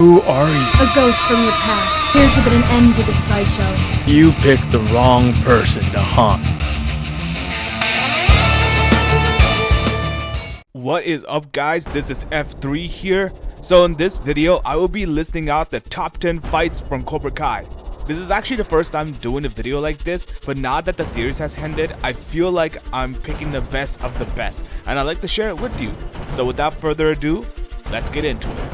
Who are you? A ghost from your past, here to put an end to this sideshow. You picked the wrong person to haunt. What is up, guys? This is F3 here. So in this video, I will be listing out the top 10 fights from Cobra Kai. This is actually the first time doing a video like this, but now that the series has ended, I feel like I'm picking the best of the best, and I'd like to share it with you. So without further ado, let's get into it.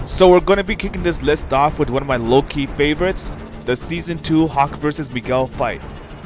So we're going to be kicking this list off with one of my low-key favorites, the Season 2 Hawk vs. Miguel fight.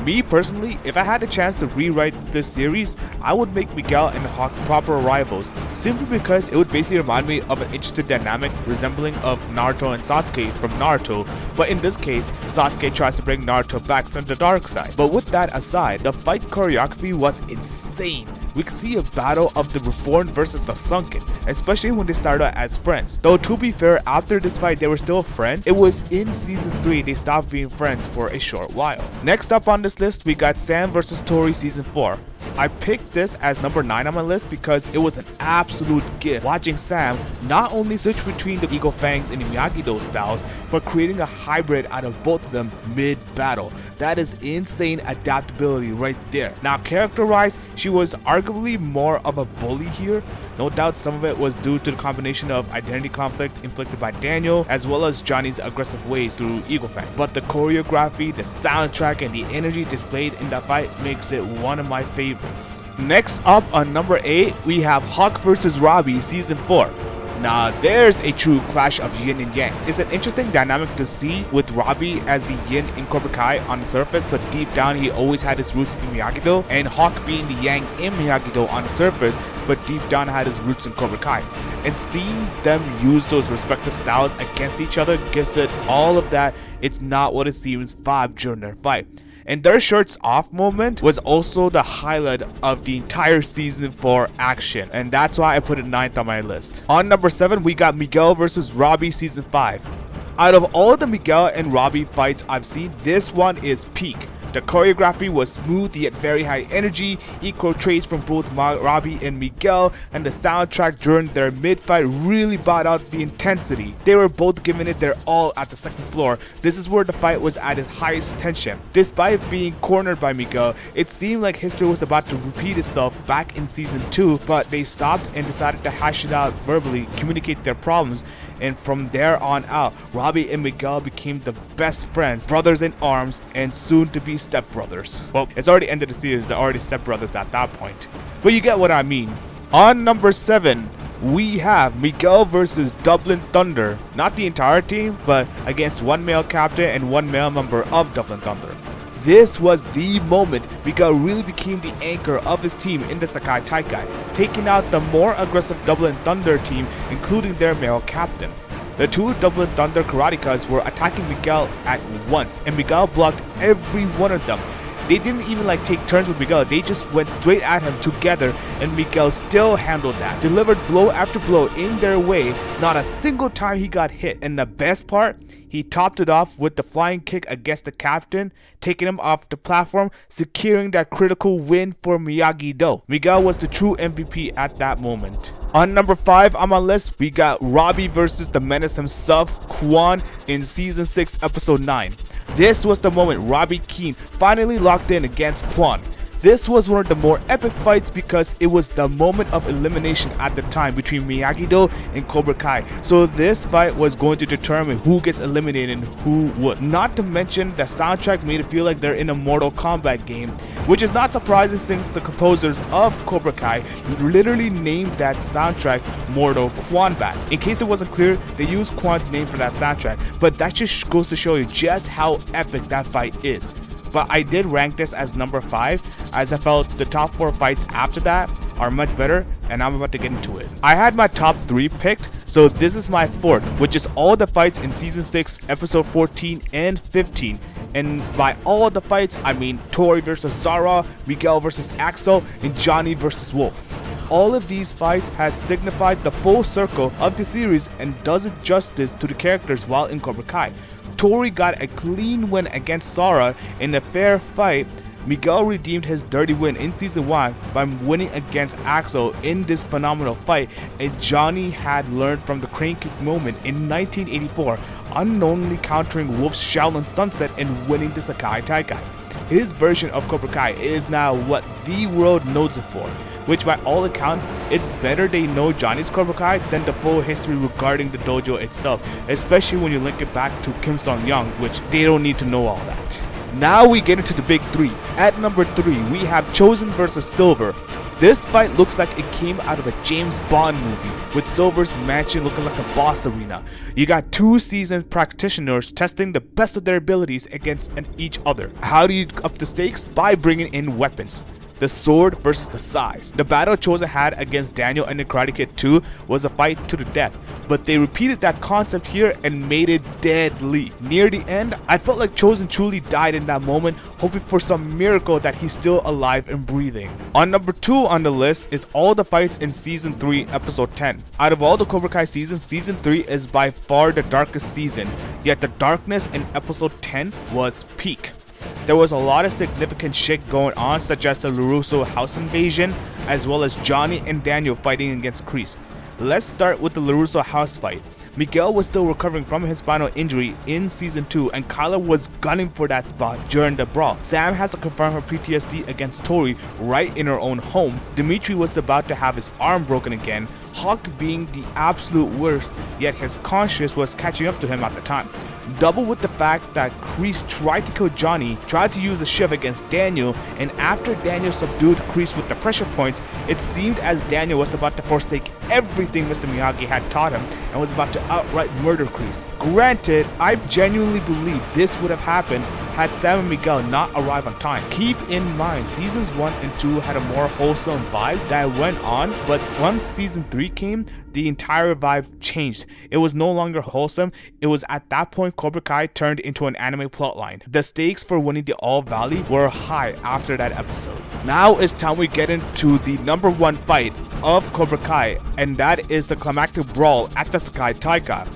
Me personally, if I had the chance to rewrite this series, I would make Miguel and Hawk proper rivals, simply because it would basically remind me of an interesting dynamic resembling of Naruto and Sasuke from Naruto, but in this case, Sasuke tries to bring Naruto back from the dark side. But with that aside, the fight choreography was insane. We could see a battle of the Reformed versus the Sunken, especially when they started out as friends. Though to be fair, after this fight they were still friends, it was in Season 3 they stopped being friends for a short while. Next up on this list, we got Sam vs. Tory Season 4. I picked this as number 9 on my list because it was an absolute gift watching Sam not only switch between the Eagle Fangs and the Miyagi-Do styles, but creating a hybrid out of both of them mid-battle. That is insane adaptability right there. Now character-wise, she was arguably more of a bully here. No doubt some of it was due to the combination of identity conflict inflicted by Daniel, as well as Johnny's aggressive ways through Eagle Fang. But the choreography, the soundtrack, and the energy displayed in that fight makes it one of my favorites. Next up on number 8, we have Hawk vs. Robby Season 4. Now there's a true clash of yin and yang. It's an interesting dynamic to see with Robby as the yin in Cobra Kai on the surface, but deep down he always had his roots in Miyagi-Do, and Hawk being the yang in Miyagi-Do on the surface, but deep down had his roots in Cobra Kai. And seeing them use those respective styles against each other gives it all of that "it's not what it seems" vibe during their fight. And their shirts off moment was also the highlight of the entire Season 4 action, and that's why I put it 9th on my list. On number 7, we got Miguel vs. Robby Season 5. Out of all the Miguel and Robby fights I've seen, this one is peak. The choreography was smooth yet very high energy, equal traits from both Robby and Miguel, and the soundtrack during their mid-fight really brought out the intensity. They were both giving it their all at the second floor. This is where the fight was at its highest tension. Despite being cornered by Miguel, it seemed like history was about to repeat itself back in Season 2, but they stopped and decided to hash it out verbally, communicate their problems, and from there on out, Robby and Miguel became the best friends, brothers in arms, and soon to be stepbrothers. Well, it's already ended the series, they're already stepbrothers at that point, but you get what I mean. On number 7, we have Miguel versus Dublin Thunder. Not the entire team, but against one male captain and one male member of Dublin Thunder. This was the moment Miguel really became the anchor of his team in the Sekai Taikai, taking out the more aggressive Dublin Thunder team, including their male captain. The two Dublin Thunder karatekas were attacking Miguel at once, and Miguel blocked every one of them. They didn't even take turns with Miguel, they just went straight at him together, and Miguel still handled that. Delivered blow after blow in their way, not a single time he got hit, and the best part, he topped it off with the flying kick against the captain, taking him off the platform, securing that critical win for Miyagi-Do. Miguel was the true MVP at that moment. On number 5 on my list, we got Robby versus the menace himself, Kwon, in Season 6, Episode 9. This was the moment Robby Keane finally locked in against Kwon. This was one of the more epic fights because it was the moment of elimination at the time between Miyagi-Do and Cobra Kai. So this fight was going to determine who gets eliminated and who would. Not to mention the soundtrack made it feel like they're in a Mortal Kombat game, which is not surprising since the composers of Cobra Kai literally named that soundtrack Mortal Kombat. In case it wasn't clear, they used Kwon's name for that soundtrack, but that just goes to show you just how epic that fight is. But I did rank this as number 5, as I felt the top 4 fights after that are much better, and I'm about to get into it. I had my top 3 picked, so this is my 4th, which is all the fights in Season 6, Episode 14 and 15. And by all the fights, I mean Tory versus Zara, Miguel versus Axel, and Johnny versus Wolf. All of these fights has signified the full circle of the series and does it justice to the characters while in Cobra Kai. Tory got a clean win against Zara in a fair fight, Miguel redeemed his dirty win in Season 1 by winning against Axel in this phenomenal fight, and Johnny had learned from the crane kick moment in 1984, unknowingly countering Wolf's Shaolin Sunset and winning the Sekai Taikai. His version of Cobra Kai is now what the world knows it for, which by all accounts, it's better they know Johnny's Cobra Kai than the full history regarding the dojo itself, especially when you link it back to Kim Sung-young, which they don't need to know all that. Now we get into the big three. At number 3, we have Chozen vs Silver. This fight looks like it came out of a James Bond movie, with Silver's mansion looking like a boss arena. You got 2 seasoned practitioners testing the best of their abilities against each other. How do you up the stakes? By bringing in weapons. The sword versus the size. The battle Chozen had against Daniel and the Karate Kid 2 was a fight to the death, but they repeated that concept here and made it deadly. Near the end, I felt like Chozen truly died in that moment, hoping for some miracle that he's still alive and breathing. On number 2 on the list is all the fights in Season 3, Episode 10. Out of all the Cobra Kai seasons, Season 3 is by far the darkest season, yet the darkness in Episode 10 was peak. There was a lot of significant shit going on, such as the LaRusso house invasion, as well as Johnny and Daniel fighting against Kreese. Let's start with the LaRusso house fight. Miguel was still recovering from his spinal injury in Season 2, and Kyla was gunning for that spot during the brawl. Sam has to confirm her PTSD against Tory right in her own home. Dimitri was about to have his arm broken again, Hawk being the absolute worst, yet his conscience was catching up to him at the time. Double with the fact that Kreese tried to kill Johnny, tried to use the shiv against Daniel, and after Daniel subdued Kreese with the pressure points, it seemed as Daniel was about to forsake everything Mr. Miyagi had taught him and was about to outright murder Kreese. Granted, I genuinely believe this would have happened had Sam and Miguel not arrived on time. Keep in mind, Seasons 1 and 2 had a more wholesome vibe that went on, but once Season 3 came, the entire vibe changed. It was no longer wholesome. It was at that point Cobra Kai turned into an anime plotline. The stakes for winning the All Valley were high after that episode. Now it's time we get into the number 1 fight of Cobra Kai, and that is the climactic brawl at the Sekai Taikai.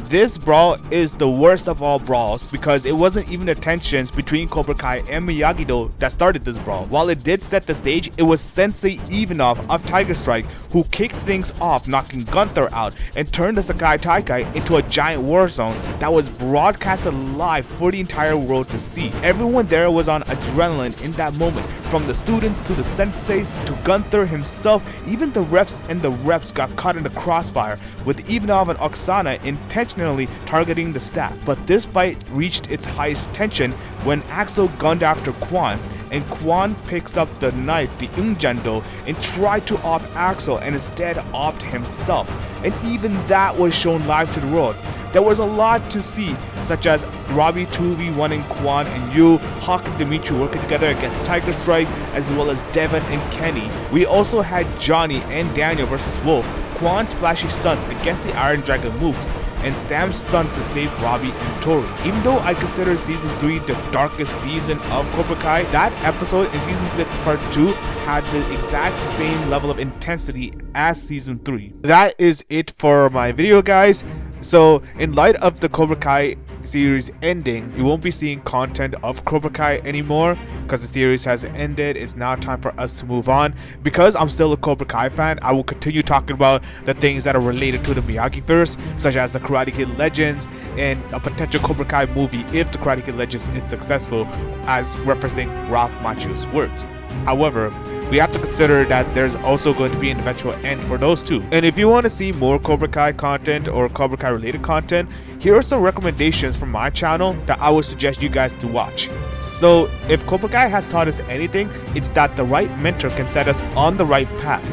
This brawl is the worst of all brawls because it wasn't even the tensions between Cobra Kai and Miyagi-Do that started this brawl. While it did set the stage, it was Sensei Ivanov of Tiger Strike who kicked things off, knocking Gunther out and turned the Sekai Taikai into a giant war zone that was broadcasted live for the entire world to see. Everyone there was on adrenaline in that moment, from the students to the senseis to Gunther himself. Even the refs and the reps got caught in the crossfire, with Ivanov and Oksana intentionally targeting the staff. But this fight reached its highest tension when Axel gunned after Kwon, and Kwon picks up the knife, the Ingjando, and tried to off Axel and instead offed himself. And even that was shown live to the world. There was a lot to see, such as Robby 2v1 and Kwon and Yu, Hawk and Dimitri working together against Tiger Strike, as well as Devon and Kenny. We also had Johnny and Daniel versus Wolf, Kwon's flashy stunts against the Iron Dragon moves, and Sam's stunt to save Robby and Tory. Even though I consider Season 3 the darkest season of Cobra Kai, that episode in Season 6 Part 2 had the exact same level of intensity as Season 3. That is it for my video, guys. So in light of the Cobra Kai series ending, you won't be seeing content of Cobra Kai anymore because the series has ended. It's now time for us to move on. Because I'm still a Cobra Kai fan, I will continue talking about the things that are related to the Miyagi-verse, such as the Karate Kid Legends and a potential Cobra Kai movie if the Karate Kid Legends is successful, as referencing Ralph Macchio's words. However, we have to consider that there's also going to be an eventual end for those two. And if you want to see more Cobra Kai content or Cobra Kai related content, here are some recommendations from my channel that I would suggest you guys to watch. So if Cobra Kai has taught us anything, it's that the right mentor can set us on the right path.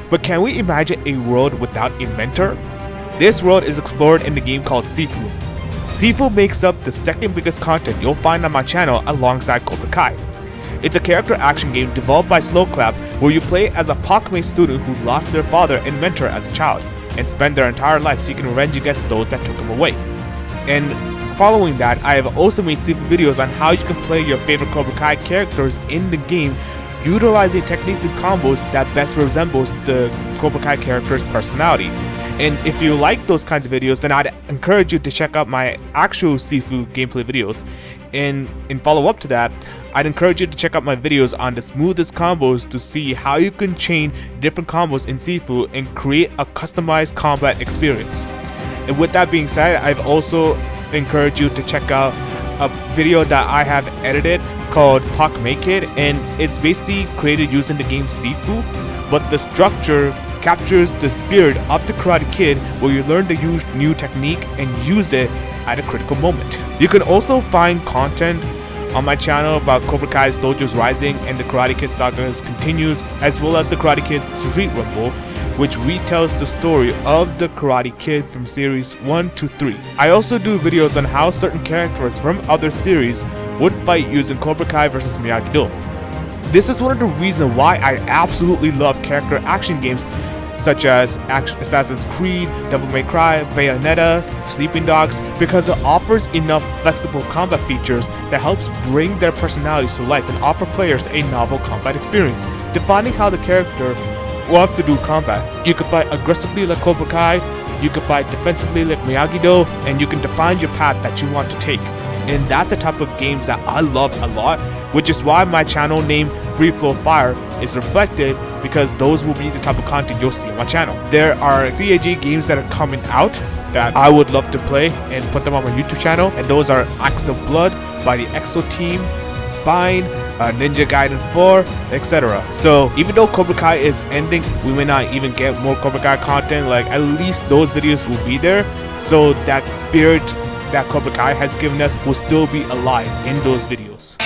But can we imagine a world without a mentor? This world is explored in the game called Sifu. Sifu makes up the second biggest content you'll find on my channel alongside Cobra Kai. It's a character action game developed by Slowclap where you play as a Pakme student who lost their father and mentor as a child and spend their entire life seeking revenge against those that took him away. And following that, I have also made Sifu videos on how you can play your favorite Cobra Kai characters in the game, utilizing techniques and combos that best resembles the Cobra Kai character's personality. And if you like those kinds of videos, then I'd encourage you to check out my actual Sifu gameplay videos. And in follow-up to that, I'd encourage you to check out my videos on the smoothest combos to see how you can chain different combos in Sifu and create a customized combat experience. And with that being said, I've also encouraged you to check out a video that I have edited called Puck Make It, and it's basically created using the game Sifu, but the structure captures the spirit of the Karate Kid, where you learn to use new technique and use it at a critical moment. You can also find content on my channel about Cobra Kai's Dojo's Rising and the Karate Kid sagas continues, as well as the Karate Kid Street Rumble, which retells the story of the Karate Kid from series 1 to 3. I also do videos on how certain characters from other series would fight using Cobra Kai vs Miyagi-Do. This is one of the reasons why I absolutely love character action games such as Assassin's Creed, Devil May Cry, Bayonetta, Sleeping Dogs, because it offers enough flexible combat features that helps bring their personalities to life and offer players a novel combat experience, defining how the character wants to do combat. You can fight aggressively like Cobra Kai, you can fight defensively like Miyagi-Do, and you can define your path that you want to take. And that's the type of games that I love a lot, which is why my channel name Free Flow Fire is reflected, because those will be the type of content you'll see on my channel. There are CAG games that are coming out that I would love to play and put them on my YouTube channel, and those are Acts of Blood by the EXO team, Spine, Ninja Gaiden 4, etc. So even though Cobra Kai is ending, we may not even get more Cobra Kai content, like at least those videos will be there, so that spirit that Cobra Kai has given us will still be alive in those videos.